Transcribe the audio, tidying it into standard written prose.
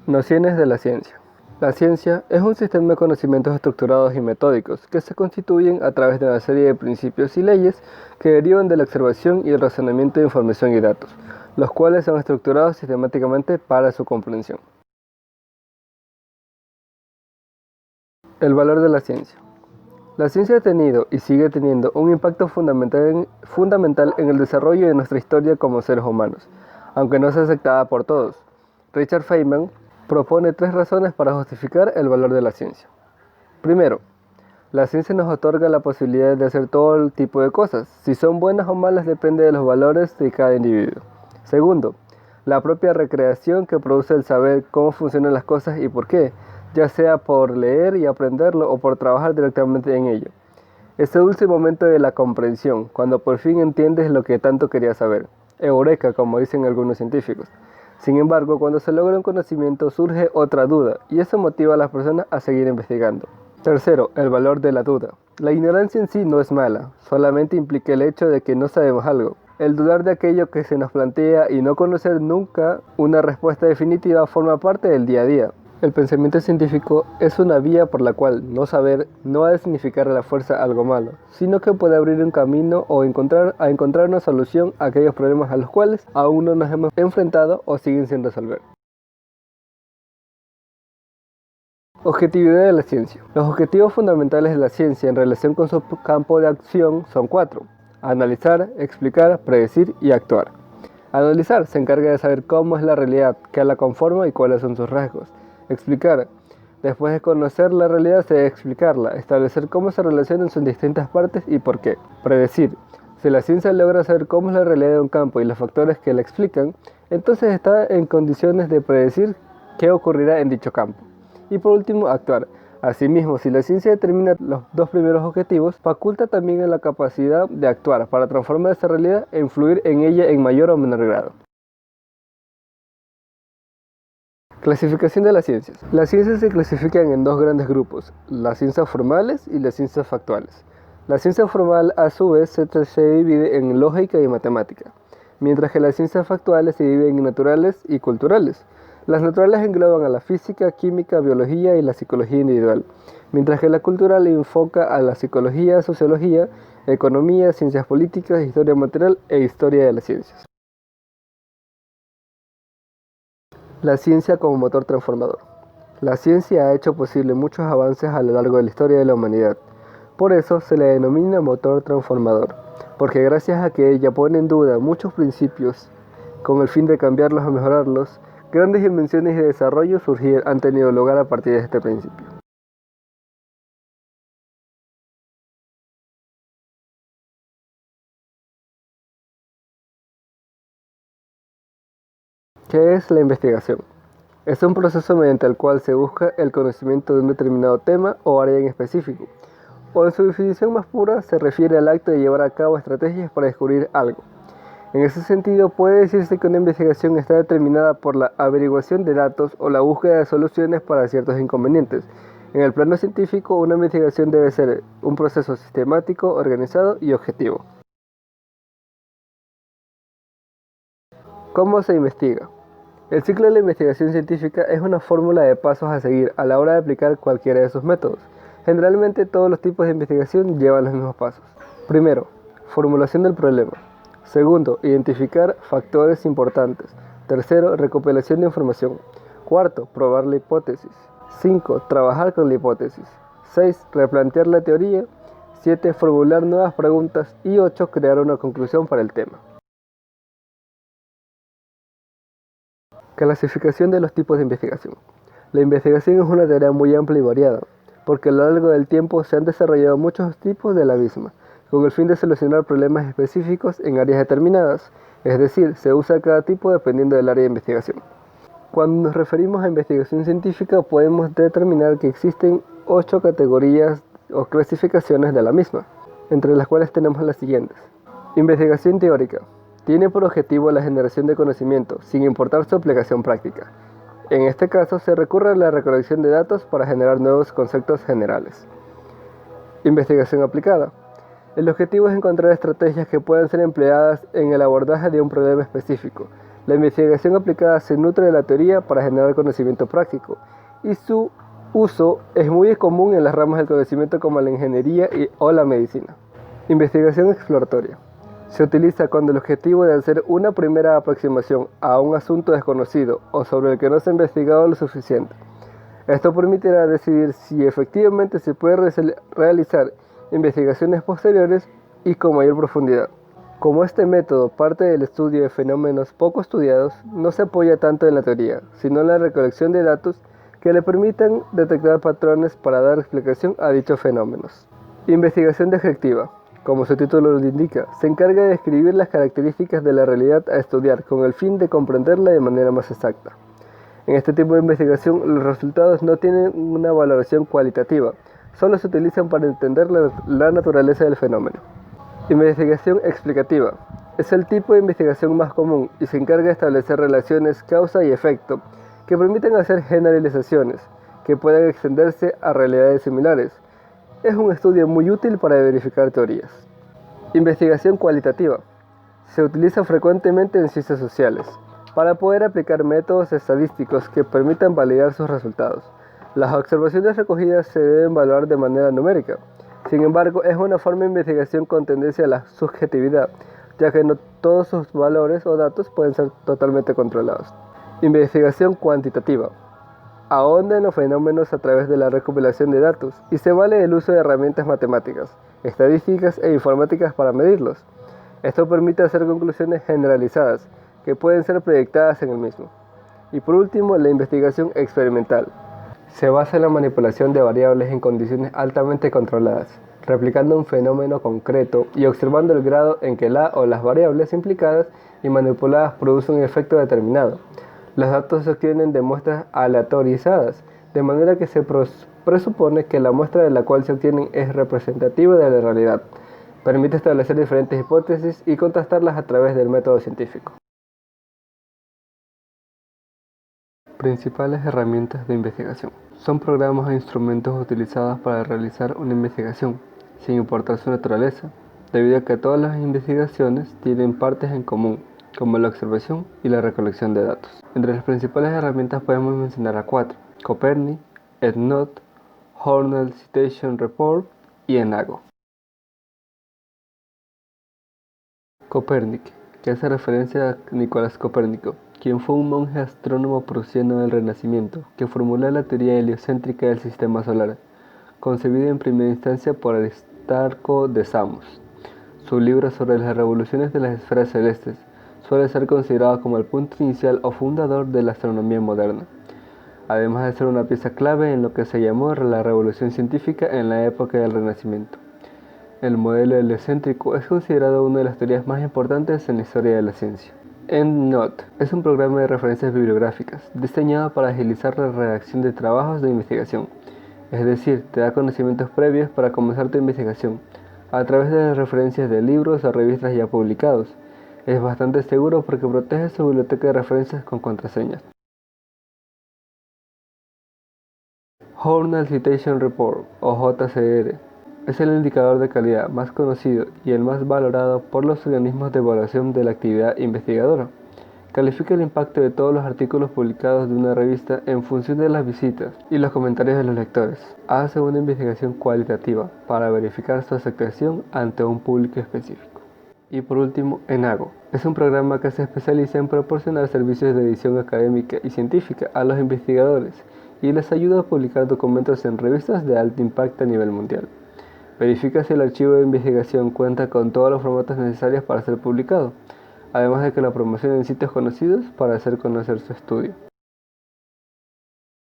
Nociones de la ciencia. La ciencia es un sistema de conocimientos estructurados y metódicos que se constituyen a través de una serie de principios y leyes que derivan de la observación y el razonamiento de información y datos, los cuales son estructurados sistemáticamente para su comprensión. El valor de la ciencia. La ciencia ha tenido y sigue teniendo un impacto fundamental en el desarrollo de nuestra historia como seres humanos, aunque no sea aceptada por todos. Richard Feynman propone 3 razones para justificar el valor de la ciencia. Primero, la ciencia nos otorga la posibilidad de hacer todo el tipo de cosas. Si son buenas o malas depende de los valores de cada individuo. Segundo, la propia recreación que produce el saber cómo funcionan las cosas y por qué, ya sea por leer y aprenderlo o por trabajar directamente en ello. Ese dulce momento de la comprensión, cuando por fin entiendes lo que tanto querías saber. Eureka, como dicen algunos científicos. Sin embargo, cuando se logra un conocimiento surge otra duda, y eso motiva a las personas a seguir investigando. Tercero, el valor de la duda. La ignorancia en sí no es mala, solamente implica el hecho de que no sabemos algo. El dudar de aquello que se nos plantea y no conocer nunca una respuesta definitiva forma parte del día a día. El pensamiento científico es una vía por la cual no saber no ha de significar a la fuerza algo malo, sino que puede abrir un camino o encontrar una solución a aquellos problemas a los cuales aún no nos hemos enfrentado o siguen sin resolver. Objetividad de la ciencia. Los objetivos fundamentales de la ciencia en relación con su campo de acción son 4. Analizar, explicar, predecir y actuar. Analizar se encarga de saber cómo es la realidad, qué la conforma y cuáles son sus rasgos. Explicar. Después de conocer la realidad se debe explicarla, establecer cómo se relacionan sus distintas partes y por qué. Predecir. Si la ciencia logra saber cómo es la realidad de un campo y los factores que la explican, entonces está en condiciones de predecir qué ocurrirá en dicho campo. Y por último, actuar. Asimismo, si la ciencia determina los 2 primeros objetivos, faculta también la capacidad de actuar para transformar esa realidad e influir en ella en mayor o menor grado. Clasificación de las ciencias. Las ciencias se clasifican en 2 grandes grupos, las ciencias formales y las ciencias factuales. La ciencia formal a su vez se divide en lógica y matemática, mientras que las ciencias factuales se dividen en naturales y culturales. Las naturales engloban a la física, química, biología y la psicología individual, mientras que la cultural enfoca a la psicología, sociología, economía, ciencias políticas, historia material e historia de las ciencias. La ciencia como motor transformador. La ciencia ha hecho posible muchos avances a lo largo de la historia de la humanidad. Por eso se le denomina motor transformador, porque gracias a que ella pone en duda muchos principios con el fin de cambiarlos o mejorarlos, grandes invenciones y desarrollos han tenido lugar a partir de este principio. ¿Qué es la investigación? Es un proceso mediante el cual se busca el conocimiento de un determinado tema o área en específico, o en su definición más pura se refiere al acto de llevar a cabo estrategias para descubrir algo. En ese sentido, puede decirse que una investigación está determinada por la averiguación de datos o la búsqueda de soluciones para ciertos inconvenientes. En el plano científico, una investigación debe ser un proceso sistemático, organizado y objetivo. ¿Cómo se investiga? El ciclo de la investigación científica es una fórmula de pasos a seguir a la hora de aplicar cualquiera de sus métodos. Generalmente todos los tipos de investigación llevan los mismos pasos. Primero, formulación del problema. Segundo, identificar factores importantes. Tercero, recopilación de información. Cuarto, probar la hipótesis. 5. Trabajar con la hipótesis. 6. Replantear la teoría. 7. Formular nuevas preguntas. Y 8. Crear una conclusión para el tema. Clasificación de los tipos de investigación. La investigación es una tarea muy amplia y variada, porque a lo largo del tiempo se han desarrollado muchos tipos de la misma, con el fin de solucionar problemas específicos en áreas determinadas, es decir, se usa cada tipo dependiendo del área de investigación. Cuando nos referimos a investigación científica podemos determinar que existen 8 categorías o clasificaciones de la misma, entre las cuales tenemos las siguientes. Investigación teórica. Tiene por objetivo la generación de conocimiento, sin importar su aplicación práctica. En este caso se recurre a la recolección de datos para generar nuevos conceptos generales. Investigación aplicada. El objetivo es encontrar estrategias que puedan ser empleadas en el abordaje de un problema específico. La investigación aplicada se nutre de la teoría para generar conocimiento práctico, y su uso es muy común en las ramas del conocimiento como la ingeniería o la medicina. Investigación exploratoria. Se utiliza cuando el objetivo de hacer una primera aproximación a un asunto desconocido o sobre el que no se ha investigado lo suficiente. Esto permitirá decidir si efectivamente se puede realizar investigaciones posteriores y con mayor profundidad. Como este método parte del estudio de fenómenos poco estudiados, no se apoya tanto en la teoría, sino en la recolección de datos que le permitan detectar patrones para dar explicación a dichos fenómenos. Investigación descriptiva. Como su título lo indica, se encarga de describir las características de la realidad a estudiar con el fin de comprenderla de manera más exacta. En este tipo de investigación, los resultados no tienen una valoración cualitativa, solo se utilizan para entender la naturaleza del fenómeno. Investigación explicativa. Es el tipo de investigación más común y se encarga de establecer relaciones causa y efecto que permiten hacer generalizaciones que puedan extenderse a realidades similares. Es un estudio muy útil para verificar teorías. Investigación cualitativa. Se utiliza frecuentemente en ciencias sociales para poder aplicar métodos estadísticos que permitan validar sus resultados. Las observaciones recogidas se deben valorar de manera numérica. Sin embargo, es una forma de investigación con tendencia a la subjetividad, ya que no todos sus valores o datos pueden ser totalmente controlados. Investigación cuantitativa. Ahonda en los fenómenos a través de la recopilación de datos y se vale del uso de herramientas matemáticas, estadísticas e informáticas para medirlos. Esto permite hacer conclusiones generalizadas que pueden ser proyectadas en el mismo. Y por último, la investigación experimental. Se basa en la manipulación de variables en condiciones altamente controladas, replicando un fenómeno concreto y observando el grado en que la o las variables implicadas y manipuladas producen un efecto determinado. Los datos se obtienen de muestras aleatorizadas, de manera que se presupone que la muestra de la cual se obtienen es representativa de la realidad. Permite establecer diferentes hipótesis y contrastarlas a través del método científico. Principales herramientas de investigación. Son programas e instrumentos utilizados para realizar una investigación, sin importar su naturaleza, debido a que todas las investigaciones tienen partes en común, como la observación y la recolección de datos. Entre las principales herramientas podemos mencionar a 4: Copernic, EndNote, Journal Citation Report y ENAGO. Copernic, que hace referencia a Nicolás Copérnico, quien fue un monje astrónomo prusiano del Renacimiento, que formuló la teoría heliocéntrica del sistema solar, concebida en primera instancia por Aristarco de Samos. Su libro sobre las revoluciones de las esferas celestes suele ser considerado como el punto inicial o fundador de la astronomía moderna, además de ser una pieza clave en lo que se llamó la revolución científica en la época del Renacimiento. El modelo heliocéntrico es considerado una de las teorías más importantes en la historia de la ciencia. EndNote es un programa de referencias bibliográficas diseñado para agilizar la redacción de trabajos de investigación, es decir, te da conocimientos previos para comenzar tu investigación, a través de las referencias de libros o revistas ya publicados. Es bastante seguro porque protege su biblioteca de referencias con contraseñas. Journal Citation Report, o JCR, es el indicador de calidad más conocido y el más valorado por los organismos de evaluación de la actividad investigadora. Califica el impacto de todos los artículos publicados de una revista en función de las visitas y los comentarios de los lectores. Hace una investigación cualitativa para verificar su aceptación ante un público específico. Y por último, ENAGO. Es un programa que se especializa en proporcionar servicios de edición académica y científica a los investigadores y les ayuda a publicar documentos en revistas de alto impacto a nivel mundial. Verifica si el archivo de investigación cuenta con todos los formatos necesarios para ser publicado, además de que la promoción en sitios conocidos para hacer conocer su estudio.